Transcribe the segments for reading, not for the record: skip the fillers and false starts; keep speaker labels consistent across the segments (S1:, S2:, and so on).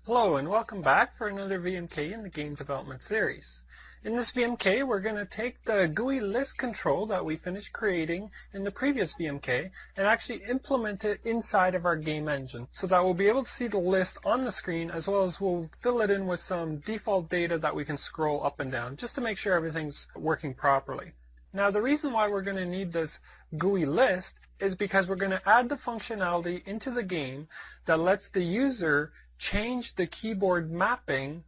S1: Hello and welcome back for another VMK in the game development series. In this VMK we're going to take the GUIList control that we finished creating in the previous VMK and actually implement it inside of our game engine so that we'll be able to see the list on the screen, as well as we'll fill it in with some default data that we can scroll up and down just to make sure everything's working properly. Now the reason why we're going to need this GUIList is because we're going to add the functionality into the game that lets the user change the keyboard mapping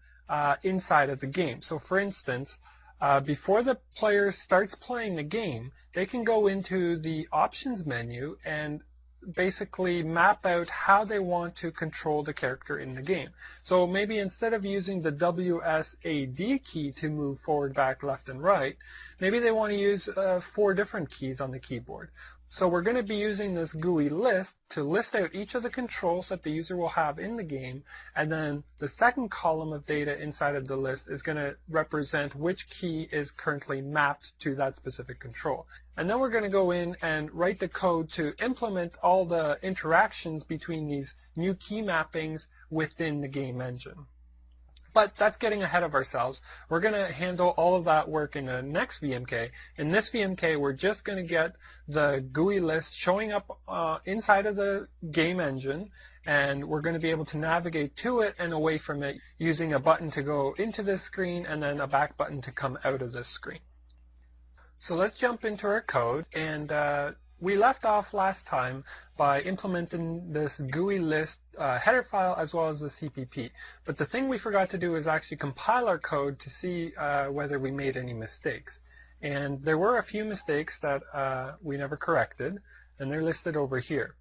S1: inside of the game. So for instance, before the player starts playing the game, they can go into the options menu and basically map out how they want to control the character in the game. So maybe instead of using the WSAD key to move forward, back, left, and right, maybe they want to use 4 different keys on the keyboard. So we're going to be using this GUIList to list out each of the controls that the user will have in the game, and then the second column of data inside of the list is going to represent which key is currently mapped to that specific control. And then we're going to go in and write the code to implement all the interactions between these new key mappings within the game engine. But that's getting ahead of ourselves. We're going to handle all of that work in the next VMK. In this VMK, we're just going to get the GUIList showing up inside of the game engine, and we're going to be able to navigate to it and away from it using a button to go into this screen and then a back button to come out of this screen. So let's jump into our code, and we left off last time by implementing this GUIList header file as well as the CPP. But the thing we forgot to do is actually compile our code to see whether we made any mistakes. And there were a few mistakes that we never corrected, and they're listed over here.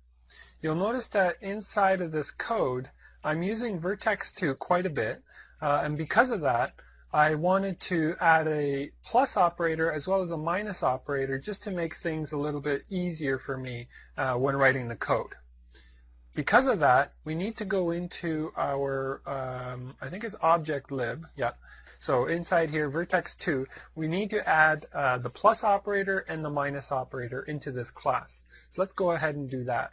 S1: You'll notice that inside of this code, I'm using vertex 2 quite a bit, and because of that, I wanted to add a plus operator as well as a minus operator just to make things a little bit easier for me when writing the code. Because of that, we need to go into our, I think it's object lib, yeah. So inside here, vertex 2, we need to add the plus operator and the minus operator into this class. So let's go ahead and do that.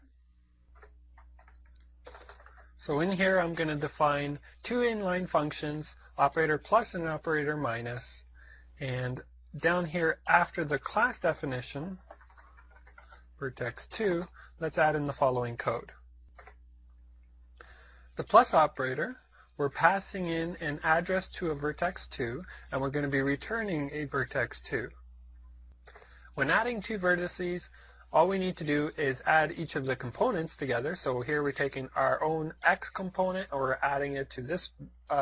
S1: So in here, I'm going to define 2 inline functions, operator plus and operator minus. And down here, after the class definition, vertex 2, let's add in the following code. The plus operator, we're passing in an address to a vertex 2, and we're going to be returning a vertex 2. When adding 2 vertices, all we need to do is add each of the components together. So here we're taking our own X component, or we're adding it to this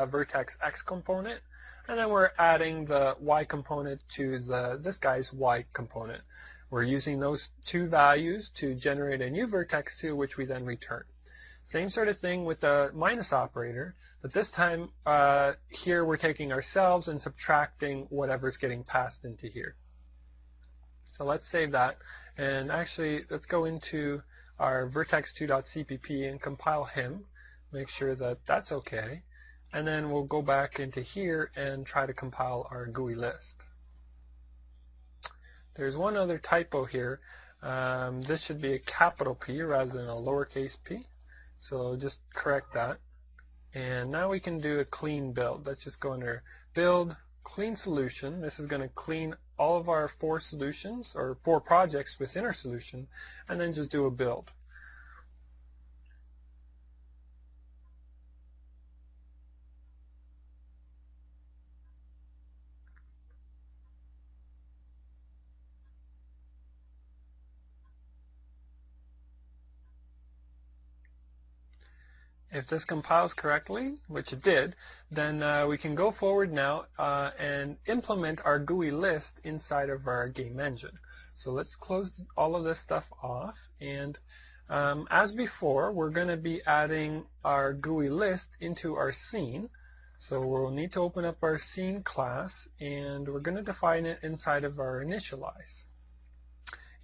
S1: vertex X component, and then we're adding the Y component to this guy's Y component. We're using those 2 values to generate a new vertex 2, which we then return. Same sort of thing with the minus operator, but this time here we're taking ourselves and subtracting whatever's getting passed into here. So let's save that, and actually let's go into our vertex2.cpp and compile him, make sure that that's okay, and then we'll go back into here and try to compile our GUIList. There's one other typo here. This should be a capital P rather than a lowercase p, so just correct that. And now we can do a clean build. Let's just go under build, clean solution. This is going to clean all of our 4 solutions, or 4 projects within our solution, and then just do a build. If this compiles correctly, which it did, then we can go forward now and implement our GUIList inside of our game engine. So let's close all of this stuff off, and as before, we're going to be adding our GUIList into our scene. So we'll need to open up our scene class, and we're going to define it inside of our initialize.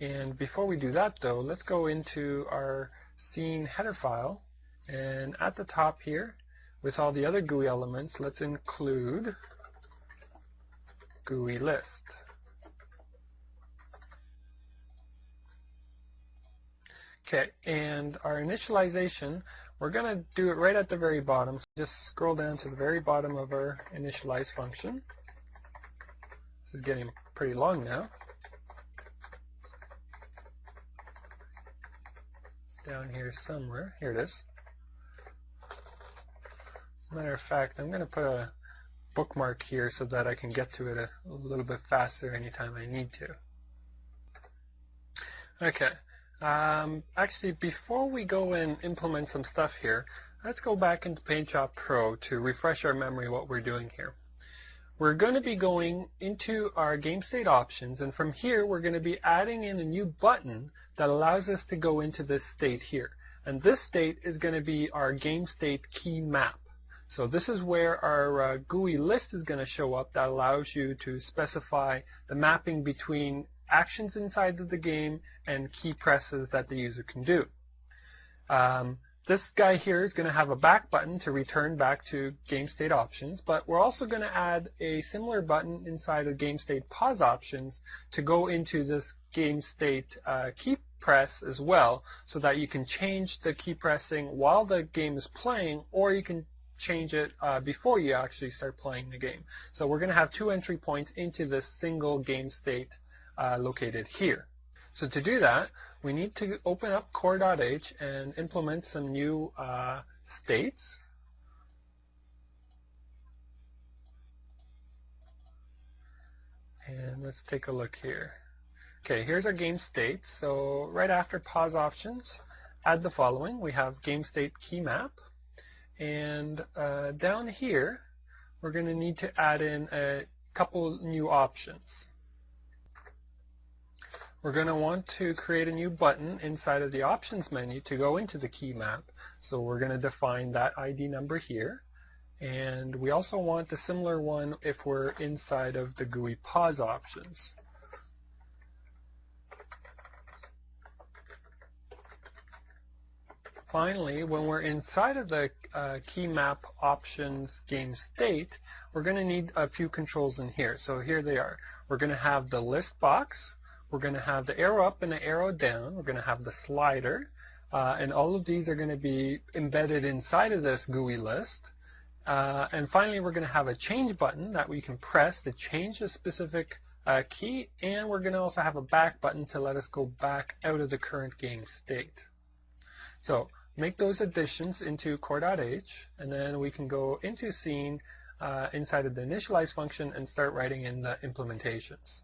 S1: And before we do that though, let's go into our scene header file. And at the top here, with all the other GUI elements, let's include GUIList. Okay, and our initialization, we're going to do it right at the very bottom. So just scroll down to the very bottom of our initialize function. This is getting pretty long now. It's down here somewhere. Here it is. As a matter of fact, I'm going to put a bookmark here so that I can get to it a little bit faster anytime I need to. Okay. Actually, before we go and implement some stuff here, let's go back into PaintShop Pro to refresh our memory what we're doing here. We're going to be going into our game state options, and from here we're going to be adding in a new button that allows us to go into this state here. And this state is going to be our game state key map. So this is where our GUIList is going to show up that allows you to specify the mapping between actions inside of the game and key presses that the user can do. This guy here is going to have a back button to return back to game state options, but we're also going to add a similar button inside of game state pause options to go into this game state key press as well, so that you can change the key pressing while the game is playing, or you can change it before you actually start playing the game. So we're going to have two entry points into this single game state located here. So to do that, we need to open up core.h and implement some new states. And let's take a look here. Okay, here's our game state. So right after pause options, add the following. We have game state key map. And down here, we're going to need to add in a couple new options. We're going to want to create a new button inside of the options menu to go into the key map. So we're going to define that ID number here. And we also want a similar one if we're inside of the GUI pause options. Finally, when we're inside of the key map options game state, we're going to need a few controls in here. So here they are. We're going to have the list box. We're going to have the arrow up and the arrow down. We're going to have the slider. And all of these are going to be embedded inside of this GUIList. And finally, we're going to have a change button that we can press to change a specific key. And we're going to also have a back button to let us go back out of the current game state. So make those additions into core.h, and then we can go into scene inside of the initialize function and start writing in the implementations.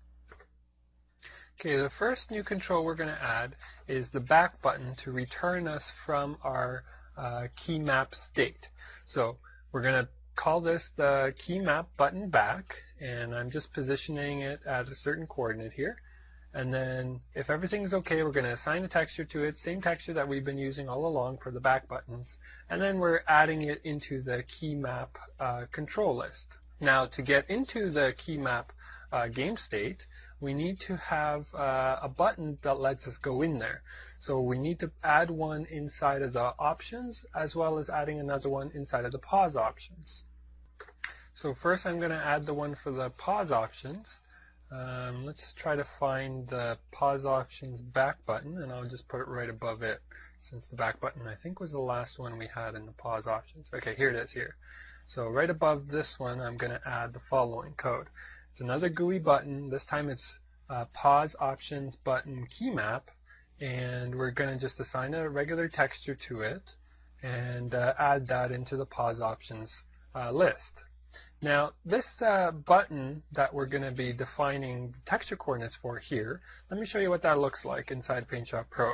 S1: Okay, the first new control we're going to add is the back button to return us from our key map state. So we're going to call this the key map button back, and I'm just positioning it at a certain coordinate here. And then if everything's okay, we're going to assign a texture to it, same texture that we've been using all along for the back buttons. And then we're adding it into the key map control list. Now to get into the key map game state, we need to have a button that lets us go in there. So we need to add one inside of the options, as well as adding another one inside of the pause options. So first I'm going to add the one for the pause options. Let's try to find the pause options back button, and I'll just put it right above it, since the back button I think was the last one we had in the pause options. Okay, here it is here. So right above this one, I'm going to add the following code. It's another GUI button. This time it's pause options button key map, and we're going to just assign a regular texture to it and add that into the pause options list. Now this button that we're going to be defining the texture coordinates for here, let me show you what that looks like inside PaintShop Pro.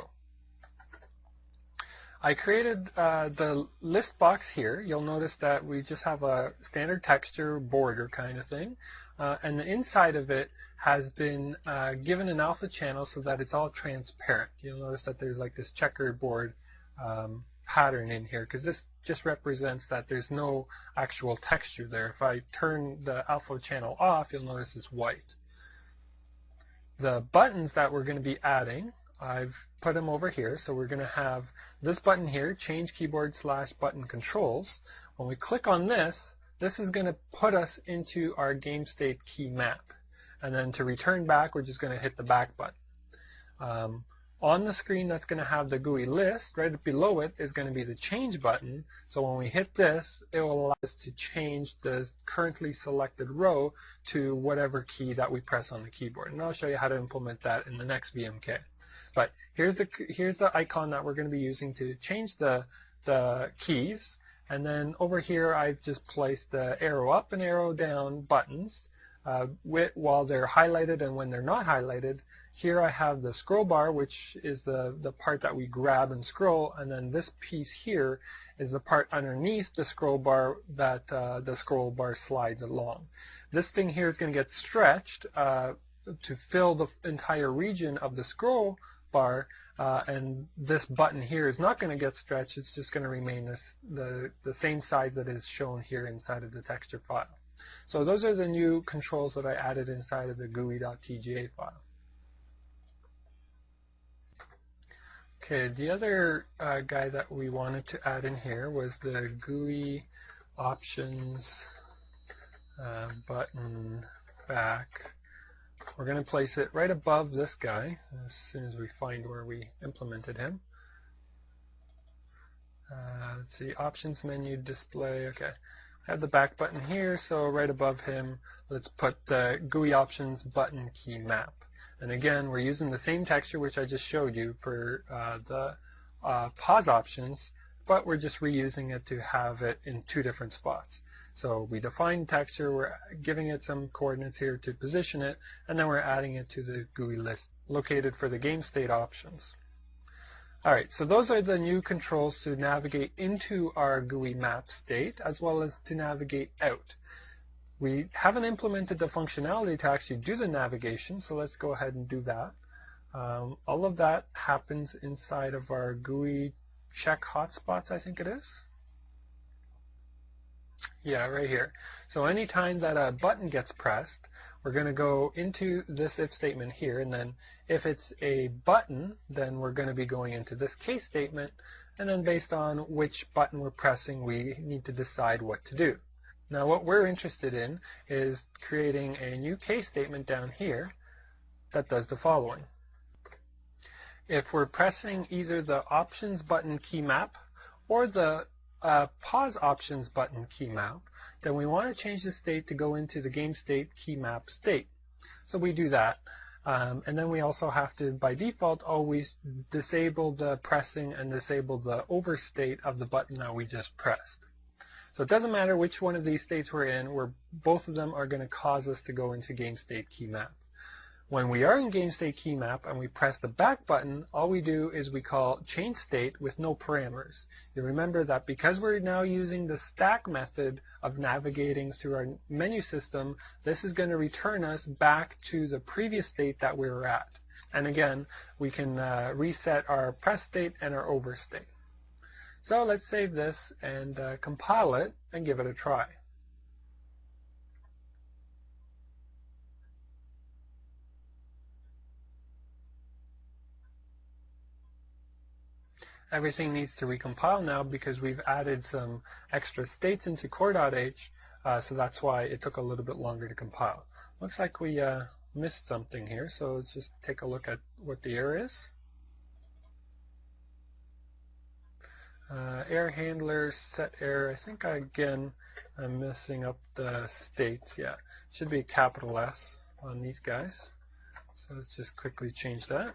S1: I created the list box here. You'll notice that we just have a standard texture border kind of thing. And the inside of it has been given an alpha channel so that it's all transparent. You'll notice that there's like this checkerboard pattern in here, because this just represents that there's no actual texture there. If I turn the alpha channel off, you'll notice it's white. The buttons that we're going to be adding, I've put them over here. So we're going to have this button here, change keyboard / button controls. When we click on this, this is going to put us into our game state key map. And then to return back, we're just going to hit the back button. On the screen that's going to have the GUI list, right below it is going to be the change button. So when we hit this, it will allow us to change the currently selected row to whatever key that we press on the keyboard. And I'll show you how to implement that in the next VMK. But here's the icon that we're going to be using to change the keys. And then over here, I've just placed the arrow up and arrow down buttons while they're highlighted and when they're not highlighted. Here I have the scroll bar, which is the part that we grab and scroll, and then this piece here is the part underneath the scroll bar that the scroll bar slides along. This thing here is going to get stretched to fill the entire region of the scroll bar, and this button here is not going to get stretched. It's just going to remain the same size that is shown here inside of the texture file. So those are the new controls that I added inside of the GUI.tga file. Okay, the other guy that we wanted to add in here was the GUI options button back. We're going to place it right above this guy as soon as we find where we implemented him. Let's see, options menu display. Okay, I have the back button here, so right above him, let's put the GUI options button key map. And again, we're using the same texture which I just showed you for the pause options, but we're just reusing it to have it in two different spots. So we define texture, we're giving it some coordinates here to position it, and then we're adding it to the GUI list located for the game state options. Alright, so those are the new controls to navigate into our GUI map state as well as to navigate out. We haven't implemented the functionality to actually do the navigation, so let's go ahead and do that. All of that happens inside of our GUI check hotspots, I think it is. Yeah, right here. So anytime that a button gets pressed, we're going to go into this if statement here, and then if it's a button, then we're going to be going into this case statement, and then based on which button we're pressing, we need to decide what to do. Now what we're interested in is creating a new case statement down here that does the following. If we're pressing either the options button key map or the pause options button key map, then we want to change the state to go into the game state key map state. So we do that. And then we also have to, by default, always disable the pressing and disable the overstate of the button that we just pressed. So it doesn't matter which one of these states we're in, both of them are going to cause us to go into game state key map. When we are in game state key map and we press the back button, all we do is we call change state with no parameters. You remember that because we're now using the stack method of navigating through our menu system, this is going to return us back to the previous state that we were at. And again, we can reset our press state and our over state. So let's save this and compile it and give it a try. Everything needs to recompile now because we've added some extra states into core.h, so that's why it took a little bit longer to compile. Looks like we missed something here, so let's just take a look at what the error is. Error handler, set error. I think again I'm messing up the states. Yeah, should be a capital S on these guys. So let's just quickly change that.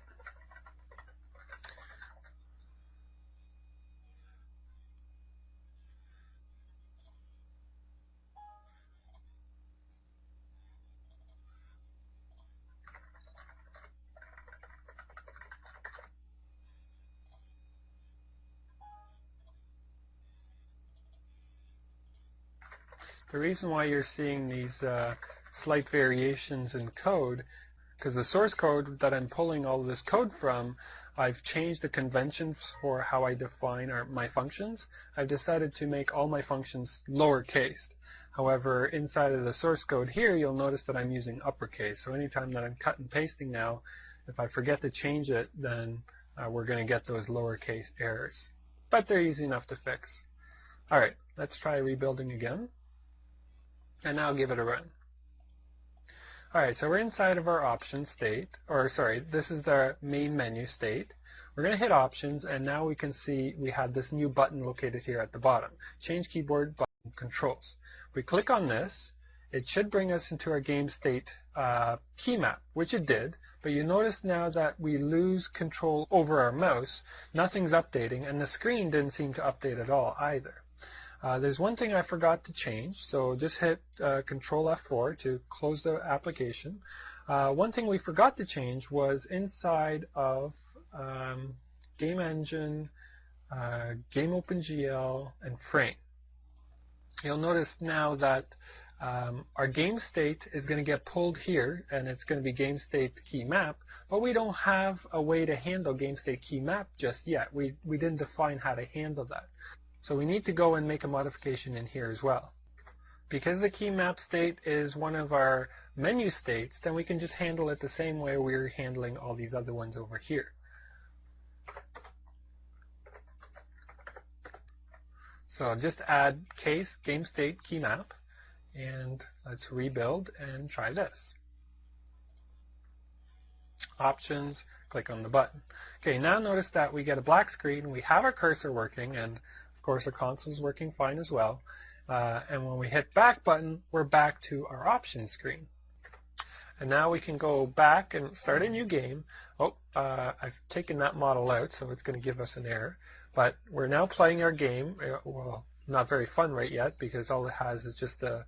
S1: The reason why you're seeing these slight variations in code, because the source code that I'm pulling all of this code from, I've changed the conventions for how I define my functions. I've decided to make all my functions lowercase. However, inside of the source code here, you'll notice that I'm using uppercase. So anytime that I'm cut and pasting now, if I forget to change it, then we're going to get those lowercase errors. But they're easy enough to fix. All right, let's try rebuilding again. And now give it a run. Alright, so we're inside of our options state, or sorry, this is the main menu state. We're going to hit options, and now we can see we have this new button located here at the bottom. Change keyboard button controls. We click on this, it should bring us into our game state key map, which it did, but you notice now that we lose control over our mouse, nothing's updating, and the screen didn't seem to update at all either. There's one thing I forgot to change, so just hit Control F4 to close the application. One thing we forgot to change was inside of Game Engine, Game OpenGL, and Frame. You'll notice now that our game state is going to get pulled here, and it's going to be game state key map, but we don't have a way to handle game state key map just yet. We didn't define how to handle that. So we need to go and make a modification in here as well. Because the key map state is one of our menu states, then we can just handle it the same way we're handling all these other ones over here. So I'll just add case game state key map, and let's rebuild and try this. Options, click on the button. Okay, now notice that we get a black screen, we have our cursor working, and of course our console is working fine as well. And when we hit back button, we're back to our options screen. And now we can go back and start a new game. I've taken that model out, so it's going to give us an error. But we're now playing our game. Well, not very fun right yet, because all it has is just a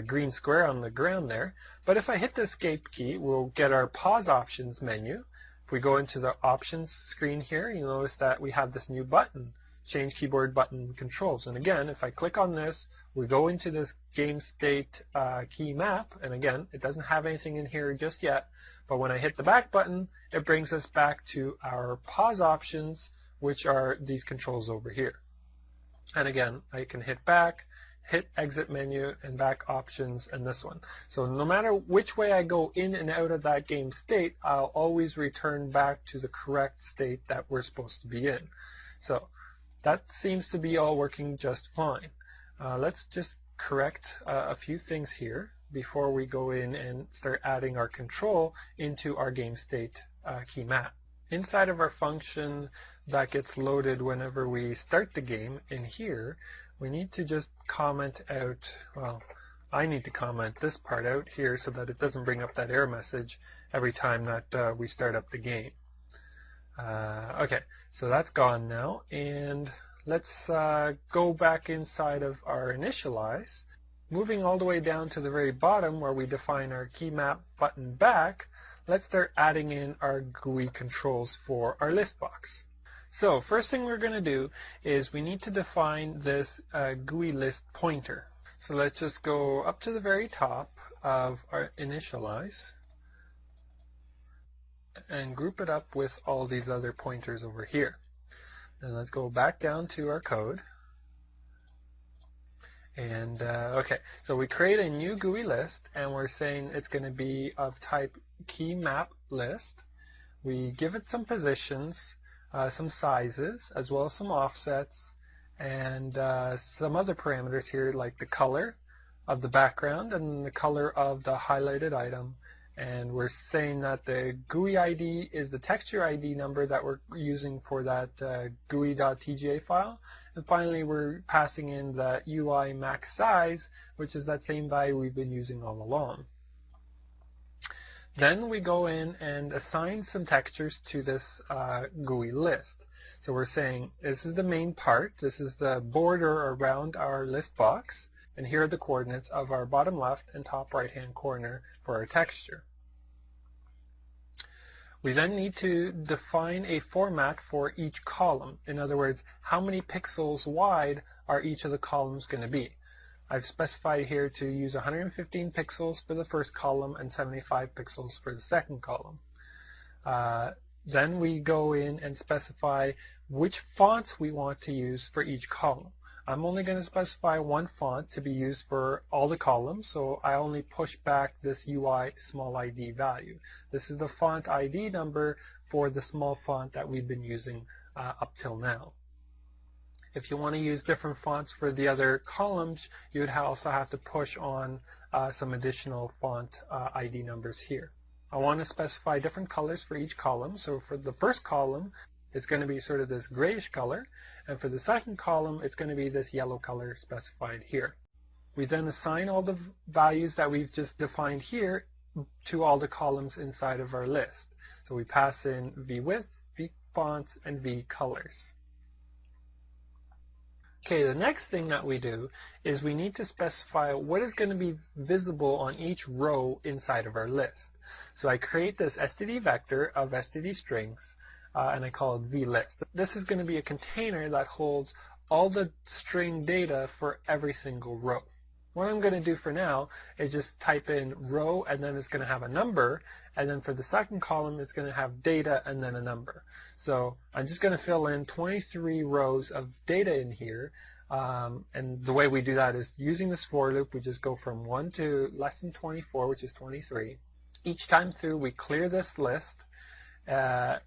S1: green square on the ground there. But if I hit the escape key, we'll get our pause options menu. If we go into the options screen here, you'll notice that we have this new button, change keyboard button controls. And again, if I click on this, we go into this game state key map, and again, it doesn't have anything in here just yet, but when I hit the back button, it brings us back to our pause options, which are these controls over here. And again, I can hit back, hit exit menu, and back options, and this one. So no matter which way I go in and out of that game state, I'll always return back to the correct state that we're supposed to be in. So that seems to be all working just fine. Let's just correct a few things here before we go in and start adding our control into our game state key map. Inside of our function that gets loaded whenever we start the game, in here, we need to just comment out, well, I need to comment this part out here so that it doesn't bring up that error message every time that we start up the game. Okay, so that's gone now, and let's go back inside of our initialize. Moving all the way down to the very bottom where we define our key map button back, let's start adding in our GUI controls for our list box. So first thing we're going to do is we need to define this GUIList pointer. So let's just go up to the very top of our initialize and group it up with all these other pointers over here. And let's go back down to our code. And okay, so we create a new GUI list, and we're saying it's going to be of type key map list. We give it some positions, some sizes, as well as some offsets, and some other parameters here like the color of the background and the color of the highlighted item. And we're saying that the GUI ID is the texture ID number that we're using for that GUI.tga file. And finally, we're passing in the UI max size, which is that same value we've been using all along. Then we go in and assign some textures to this GUI list. So we're saying this is the main part, this is the border around our list box, and here are the coordinates of our bottom left and top right hand corner for our texture. We then need to define a format for each column. In other words, how many pixels wide are each of the columns going to be? I've specified here to use 115 pixels for the first column and 75 pixels for the second column. Then we go in and specify which fonts we want to use for each column. I'm only going to specify one font to be used for all the columns, so I only push back this UI small ID value. This is the font ID number for the small font that we've been using up till now. If you want to use different fonts for the other columns, you would also have to push on some additional font ID numbers here. I want to specify different colors for each column. So for the first column, it's going to be sort of this grayish color, and for the second column, it's going to be this yellow color specified here. We then assign all the values that we've just defined here to all the columns inside of our list. So we pass in vWidth, vFonts, and vColors. Okay, the next thing that we do is we need to specify what is going to be visible on each row inside of our list. So I create this std vector of std strings, and I call it VList. This is going to be a container that holds all the string data for every single row. What I'm going to do for now is just type in row, and then it's going to have a number, and then for the second column it's going to have data and then a number. So I'm just going to fill in 23 rows of data in here, and the way we do that is using this for loop. We just go from 1 to less than 24, which is 23. Each time through we clear this list.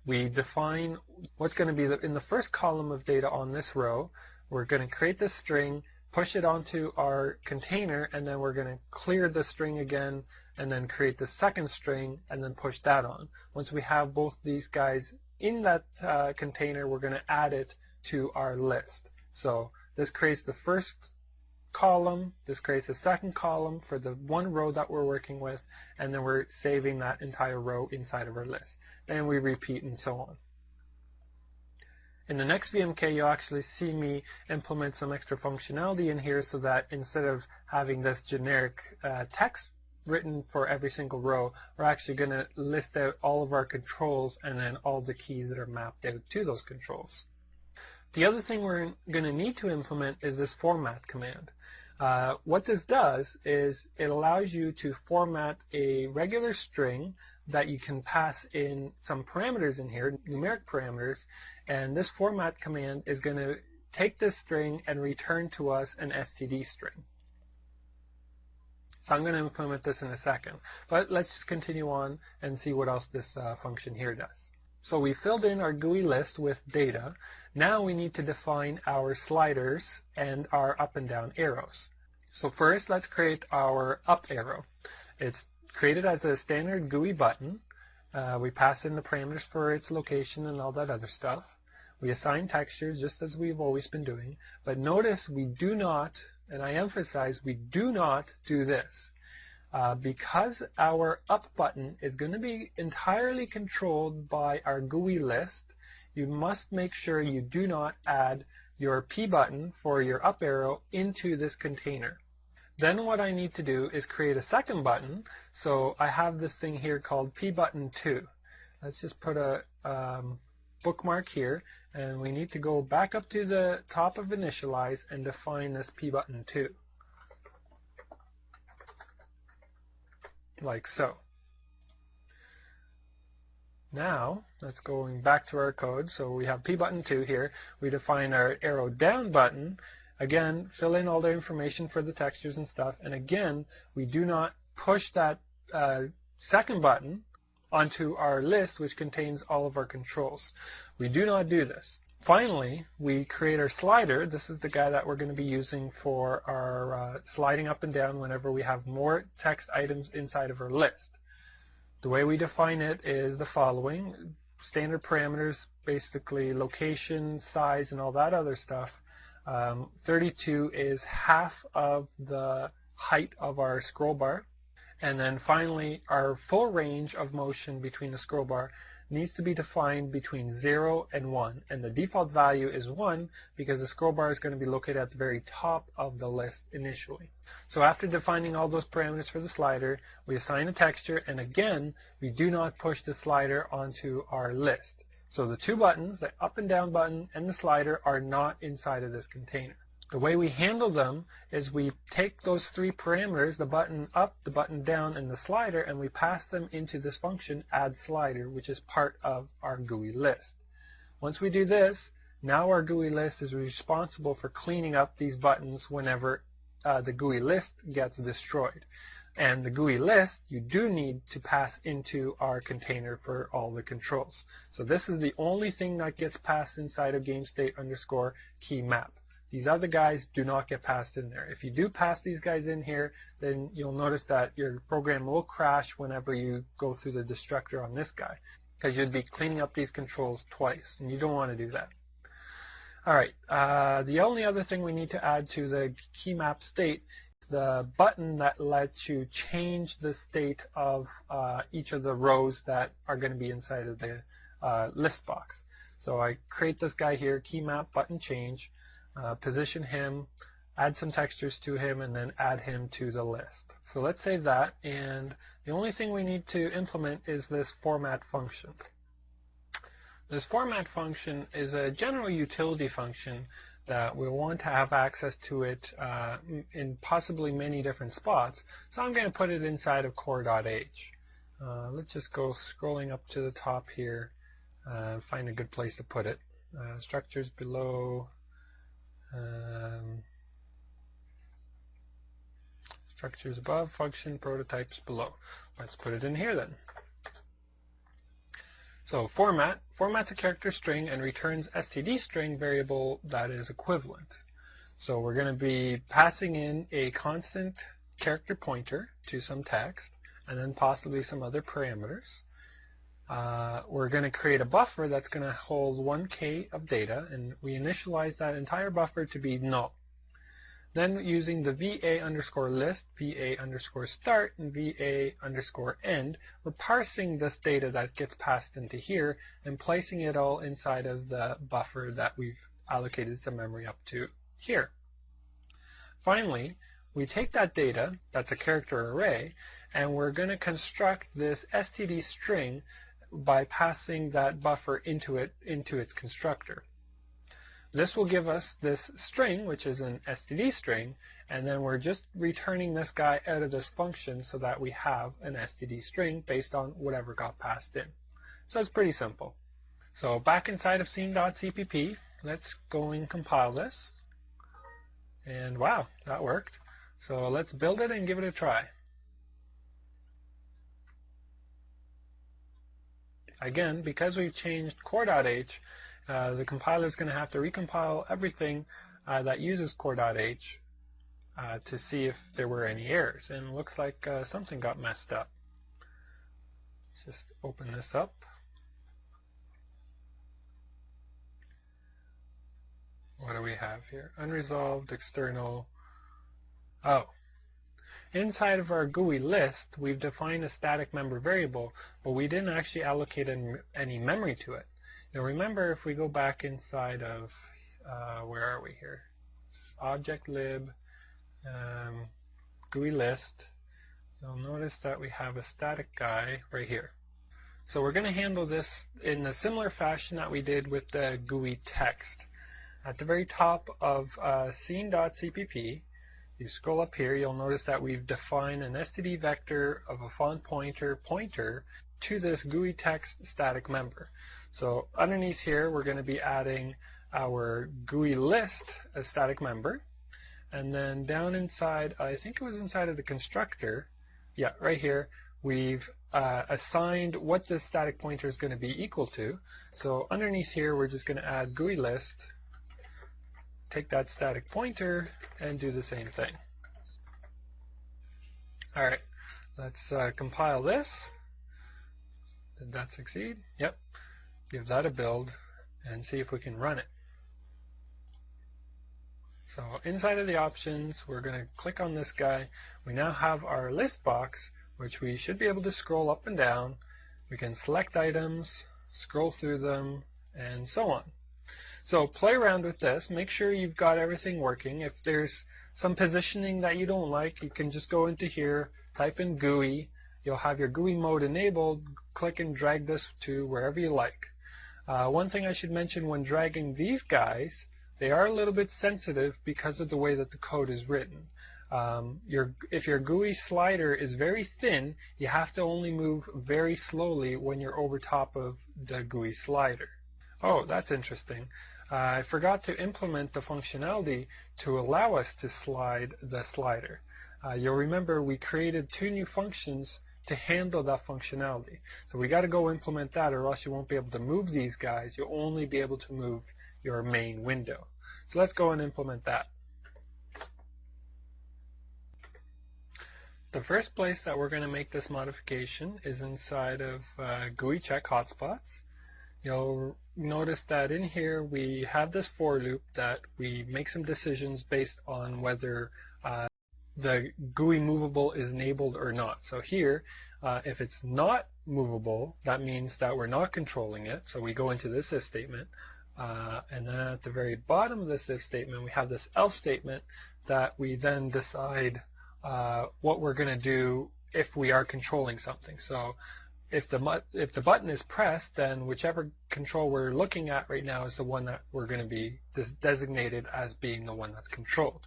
S1: We define what's going to be in the first column of data on this row. We're going to create this string, push it onto our container, and then we're going to clear the string again and then create the second string and then push that on. Once we have both these guys in that container, we're going to add it to our list. So this creates the first column, this creates the second column for the one row that we're working with, and then we're saving that entire row inside of our list. And we repeat and so on. In the next VMK, you'll actually see me implement some extra functionality in here so that instead of having this generic text written for every single row, we're actually going to list out all of our controls and then all the keys that are mapped out to those controls. The other thing we're going to need to implement is this format command. What this does is it allows you to format a regular string that you can pass in some parameters in here, numeric parameters, and this format command is going to take this string and return to us an std string. So I'm going to implement this in a second, but let's just continue on and see what else this function here does. So we filled in our GUIList with data. Now we need to define our sliders and our up and down arrows. So first, let's create our up arrow. It's created as a standard GUI button. We pass in the parameters for its location and all that other stuff. We assign textures just as we've always been doing. But notice we do not, and I emphasize, we do not do this. Because our up button is going to be entirely controlled by our GUIList, you must make sure you do not add your P button for your up arrow into this container. Then what I need to do is create a second button. So I have this thing here called P button 2. Let's just put a bookmark here, and we need to go back up to the top of initialize and define this P button 2. Like so. Now, let's going back to our code. So we have P button 2 here. We define our arrow down button. Again, fill in all the information for the textures and stuff. And again, we do not push that second button onto our list, which contains all of our controls. We do not do this. Finally, we create our slider. This is the guy that we're going to be using for our sliding up and down whenever we have more text items inside of our list. The way we define it is the following. Standard parameters, basically location, size, and all that other stuff. 32 is half of the height of our scroll bar. And then finally, our full range of motion between the scroll bar needs to be defined between 0 and 1. And the default value is 1 because the scroll bar is going to be located at the very top of the list initially. So after defining all those parameters for the slider, we assign a texture, and again, we do not push the slider onto our list. So the two buttons, the up and down button and the slider, are not inside of this container. The way we handle them is we take those three parameters, the button up, the button down, and the slider, and we pass them into this function addSlider, which is part of our GUIList. Once we do this, now our GUIList is responsible for cleaning up these buttons whenever the GUIList gets destroyed. And the GUIList, you do need to pass into our container for all the controls. So this is the only thing that gets passed inside of GameState_keyMap. These other guys do not get passed in there. If you do pass these guys in here, then you'll notice that your program will crash whenever you go through the destructor on this guy, because you'd be cleaning up these controls twice, and you don't want to do that. Alright, the only other thing we need to add to the keymap state, the button that lets you change the state of each of the rows that are going to be inside of the list box. So I create this guy here, keymap button change, position him, add some textures to him, and then add him to the list. So let's save that, and the only thing we need to implement is this format function. This format function is a general utility function that we'll want to have access to it in possibly many different spots. So I'm going to put it inside of core.h. Let's just go scrolling up to the top here, find a good place to put it. Structures below, structures above, function prototypes below. Let's put it in here then. So format's a character string and returns std string variable that is equivalent. So we're going to be passing in a constant character pointer to some text and then possibly some other parameters. We're going to create a buffer that's going to hold 1K of data, and we initialize that entire buffer to be null. Then using the va_list, va_start, and va_end, we're parsing this data that gets passed into here and placing it all inside of the buffer that we've allocated some memory up to here. Finally, we take that data, that's a character array, and we're going to construct this std string by passing that buffer into its constructor. This will give us this string, which is an std string, and then we're just returning this guy out of this function so that we have an std string based on whatever got passed in. So it's pretty simple. So back inside of scene.cpp, let's go and compile this. And wow, that worked. So let's build it and give it a try. Again, because we've changed core.h, the compiler is going to have to recompile everything that uses core.h to see if there were any errors. And it looks like something got messed up. Let's just open this up. What do we have here? Unresolved, external. Oh. Inside of our GUIList, we've defined a static member variable, but we didn't actually allocate any memory to it. Now remember, if we go back inside of, where are we here? Object lib, GUIList, you'll notice that we have a static guy right here. So we're going to handle this in a similar fashion that we did with the GUI text. At the very top of scene.cpp, you scroll up here, you'll notice that we've defined an std vector of a font pointer to this GUI text static member. So underneath here, we're going to be adding our GUIList as static member. And then down inside, I think it was inside of the constructor, yeah, right here, we've assigned what this static pointer is going to be equal to. So underneath here, we're just going to add GUIList, take that static pointer, and do the same thing. Alright, let's compile this. Did that succeed? Yep. Give that a build and see if we can run it. So inside of the options, we're going to click on this guy. We now have our list box, which we should be able to scroll up and down. We can select items, scroll through them, and so on. So play around with this. Make sure you've got everything working. If there's some positioning that you don't like, you can just go into here, type in GUI. You'll have your GUI mode enabled. Click and drag this to wherever you like. One thing I should mention when dragging these guys, they are a little bit sensitive because of the way that the code is written. If your GUI slider is very thin, you have to only move very slowly when you're over top of the GUI slider. Oh, that's interesting. I forgot to implement the functionality to allow us to slide the slider. You'll remember we created 2 new functions to handle that functionality. So we got to go implement that, or else you won't be able to move these guys. You'll only be able to move your main window. So let's go and implement that. The first place that we're going to make this modification is inside of GUI check hotspots. You'll notice that in here we have this for loop that we make some decisions based on whether the GUI movable is enabled or not. So here, if it's not movable, that means that we're not controlling it. So we go into this if statement. And then at the very bottom of this if statement, we have this else statement that we then decide what we're going to do if we are controlling something. So if the button is pressed, then whichever control we're looking at right now is the one that we're going to be designated as being the one that's controlled.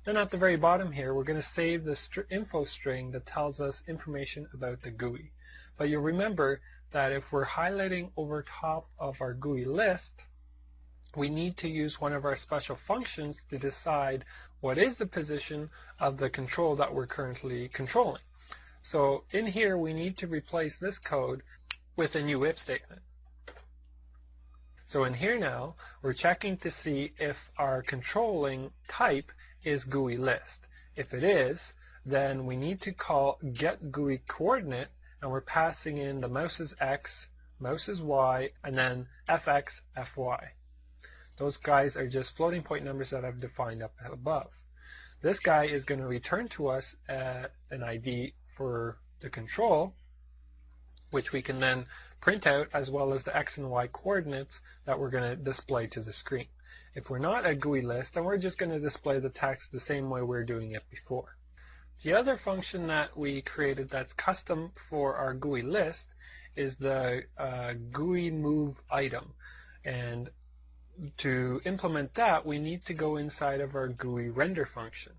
S1: Then at the very bottom here, we're going to save the info string that tells us information about the GUI. But you'll remember that if we're highlighting over top of our GUI list, we need to use one of our special functions to decide what is the position of the control that we're currently controlling. So in here, we need to replace this code with a new if statement. So in here now, we're checking to see if our controlling type is GUIList. If it is, then we need to call getGUICoordinate, and we're passing in the mouse's x, mouse's y, and then fx, fy. Those guys are just floating point numbers that I've defined up above. This guy is going to return to us an ID for the control, which we can then print out, as well as the x and y coordinates that we're going to display to the screen. If we're not at GUIList, then we're just going to display the text the same way we're doing it before. The other function that we created that's custom for our GUIList is the GUI move item. And to implement that, we need to go inside of our GUI render function.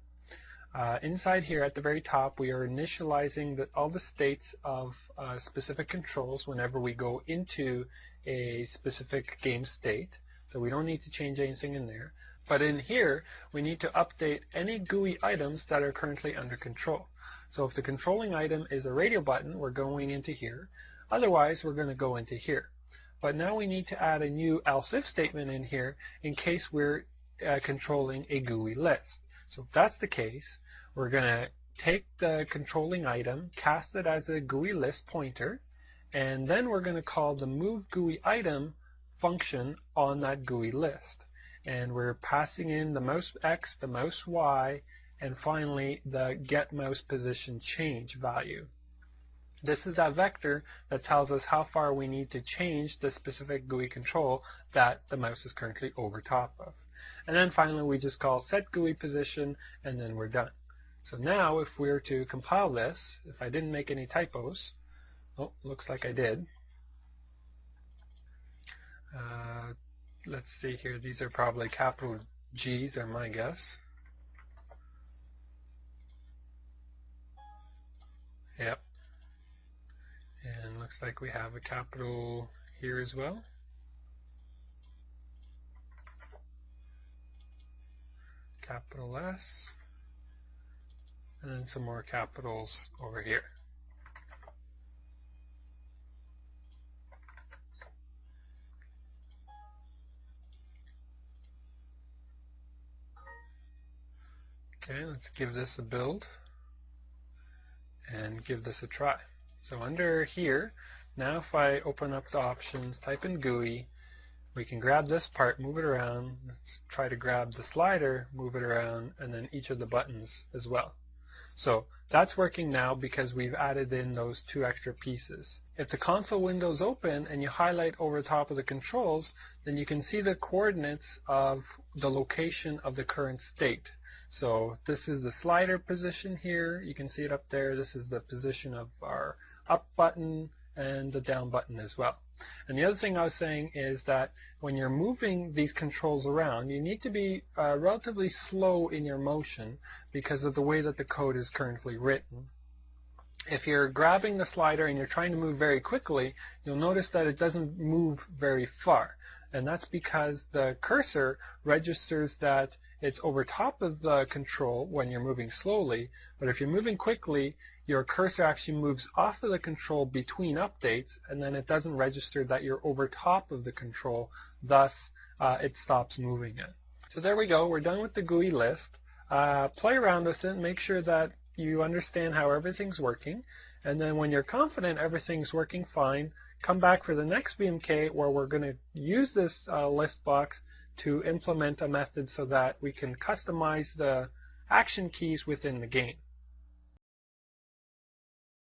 S1: Inside here at the very top, we are initializing all the states of specific controls whenever we go into a specific game state. So we don't need to change anything in there. But in here, we need to update any GUI items that are currently under control. So if the controlling item is a radio button, we're going into here. Otherwise, we're going to go into here. But now we need to add a new else if statement in here in case we're controlling a GUI list. So if that's the case, we're going to take the controlling item, cast it as a GUI list pointer, and then we're going to call the move GUI item function on that GUI list. And we're passing in the mouse x, the mouse y, and finally the get mouse position change value. This is that vector that tells us how far we need to change the specific GUI control that the mouse is currently over top of. And then finally we just call set GUI position, and then we're done. So now if we were to compile this, if I didn't make any typos, oh, looks like I did. Let's see here, these are probably capital G's are my guess. Yep. And looks like we have a capital here as well. Capital S. And then some more capitals over here. Okay, let's give this a build and give this a try. So under here, now if I open up the options, type in GUI, we can grab this part, move it around. Let's try to grab the slider, move it around, and then each of the buttons as well. So that's working now because we've added in those 2 extra pieces. If the console window is open and you highlight over the top of the controls, then you can see the coordinates of the location of the current state. So this is the slider position here. You can see it up there. This is the position of our up button and the down button as well. And the other thing I was saying is that when you're moving these controls around, you need to be relatively slow in your motion because of the way that the code is currently written. If you're grabbing the slider and you're trying to move very quickly, you'll notice that it doesn't move very far. And that's because the cursor registers that it's over top of the control when you're moving slowly, but if you're moving quickly, your cursor actually moves off of the control between updates, and then it doesn't register that you're over top of the control, thus it stops moving it. So there we go, we're done with the GUI list. Play around with it, make sure that you understand how everything's working, and then when you're confident everything's working fine, come back for the next VMK where we're going to use this list box to implement a method so that we can customize the action keys within the game.